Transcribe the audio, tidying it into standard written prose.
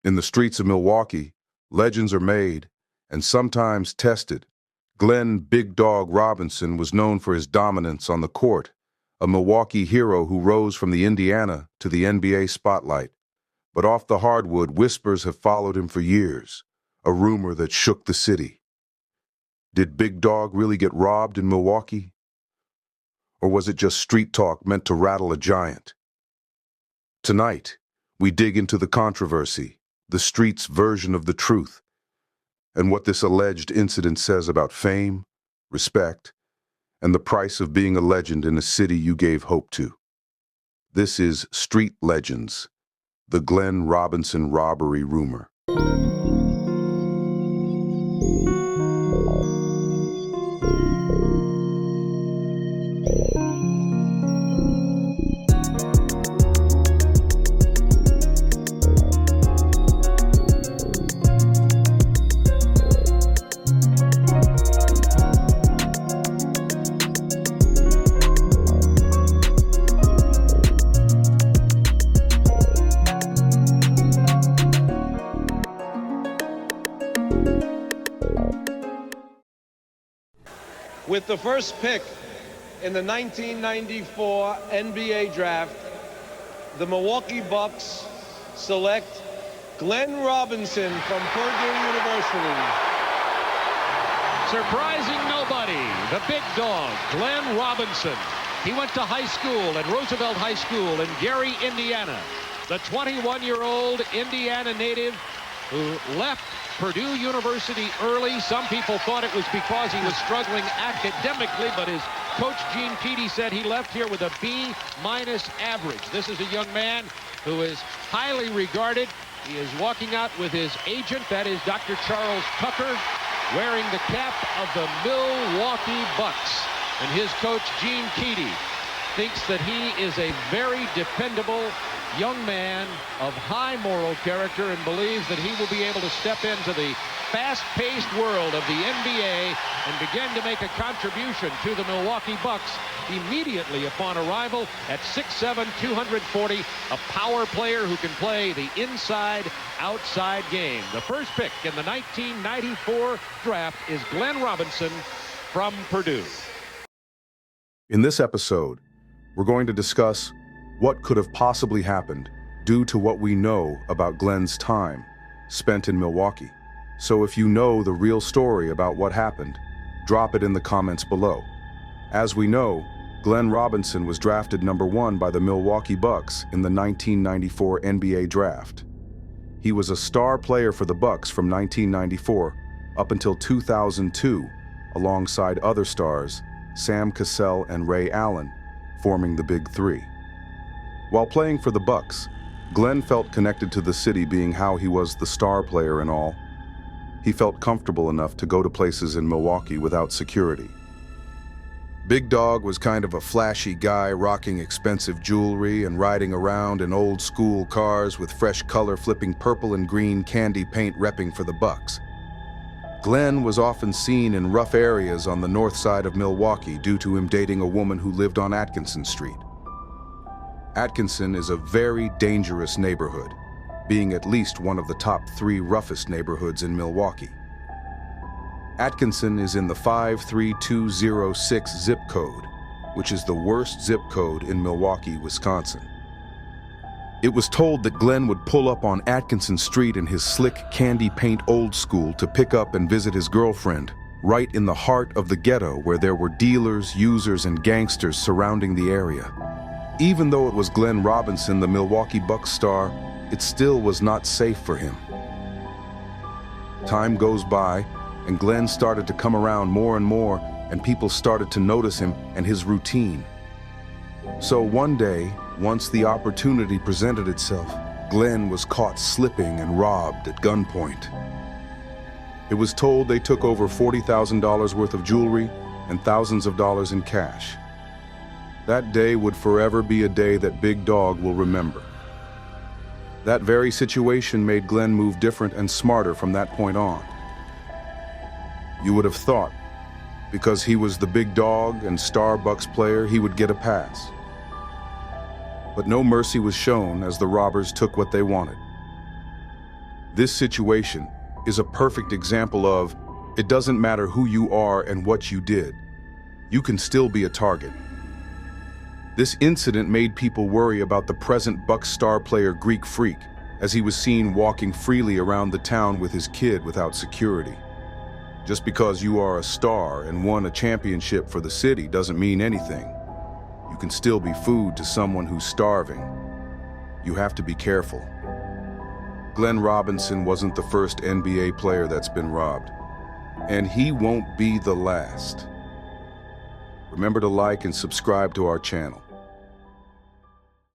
In the streets of Milwaukee, legends are made and sometimes tested. Glenn "Big Dog" Robinson was known for his dominance on the court, a Milwaukee hero who rose from the Indiana to the NBA spotlight. But off the hardwood, whispers have followed him for years, a rumor that shook the city. Did Big Dog really get robbed in Milwaukee? Or was it just street talk meant to rattle a giant? Tonight, we dig into the controversy, the street's version of the truth, and what this alleged incident says about fame, respect, and the price of being a legend in a city you gave hope to. This is Street Legendz, the Glenn Robinson robbery rumor. With the first pick in the 1994 NBA draft, the Milwaukee Bucks select Glenn Robinson from Purdue University. Surprising nobody, the big dog, Glenn Robinson. He went to high school at Roosevelt High School in Gary, Indiana. The 21-year-old Indiana native who left Purdue University early. Some people thought it was because he was struggling academically, but his coach, Gene Keady, said he left here with a B- average. This is a young man who is highly regarded. He is walking out with his agent, that is Dr. Charles Tucker, wearing the cap of the Milwaukee Bucks. And his coach, Gene Keady, thinks that he is a very dependable young man of high moral character and believes that he will be able to step into the fast-paced world of the NBA and begin to make a contribution to the Milwaukee Bucks immediately upon arrival at 6'7", 240, a power player who can play the inside-outside game. The first pick in the 1994 draft is Glenn Robinson from Purdue. In this episode, we're going to discuss what could have possibly happened due to what we know about Glenn's time spent in Milwaukee. So if you know the real story about what happened, drop it in the comments below. As we know, Glenn Robinson was drafted #1 by the Milwaukee Bucks in the 1994 NBA draft. He was a star player for the Bucks from 1994 up until 2002, alongside other stars, Sam Cassell and Ray Allen, forming the Big Three. While playing for the Bucks, Glenn felt connected to the city, being how he was the star player and all. He felt comfortable enough to go to places in Milwaukee without security. Big Dog was kind of a flashy guy, rocking expensive jewelry and riding around in old school cars with fresh color flipping purple and green candy paint, repping for the Bucks. Glenn was often seen in rough areas on the north side of Milwaukee due to him dating a woman who lived on Atkinson Street. Atkinson is a very dangerous neighborhood, being at least one of the top 3 roughest neighborhoods in Milwaukee. Atkinson is in the 53206 zip code, which is the worst zip code in Milwaukee, Wisconsin. It was told that Glenn would pull up on Atkinson Street in his slick candy paint old school to pick up and visit his girlfriend, right in the heart of the ghetto where there were dealers, users, and gangsters surrounding the area. Even though it was Glenn Robinson, the Milwaukee Bucks star, it still was not safe for him. Time goes by, and Glenn started to come around more and more, and people started to notice him and his routine. So one day, once the opportunity presented itself, Glenn was caught slipping and robbed at gunpoint. It was told they took over $40,000 worth of jewelry and thousands of dollars in cash. That day would forever be a day that Big Dog will remember. That very situation made Glenn move different and smarter from that point on. You would have thought, because he was the big dog and star Bucks player, he would get a pass. But no mercy was shown as the robbers took what they wanted. This situation is a perfect example of it doesn't matter who you are and what you did. You can still be a target. This incident made people worry about the present Bucks star player Greek Freak, as he was seen walking freely around the town with his kid without security. Just because you are a star and won a championship for the city doesn't mean anything. You can still be food to someone who's starving. You have to be careful. Glenn Robinson wasn't the first NBA player that's been robbed, and he won't be the last. Remember to like and subscribe to our channel.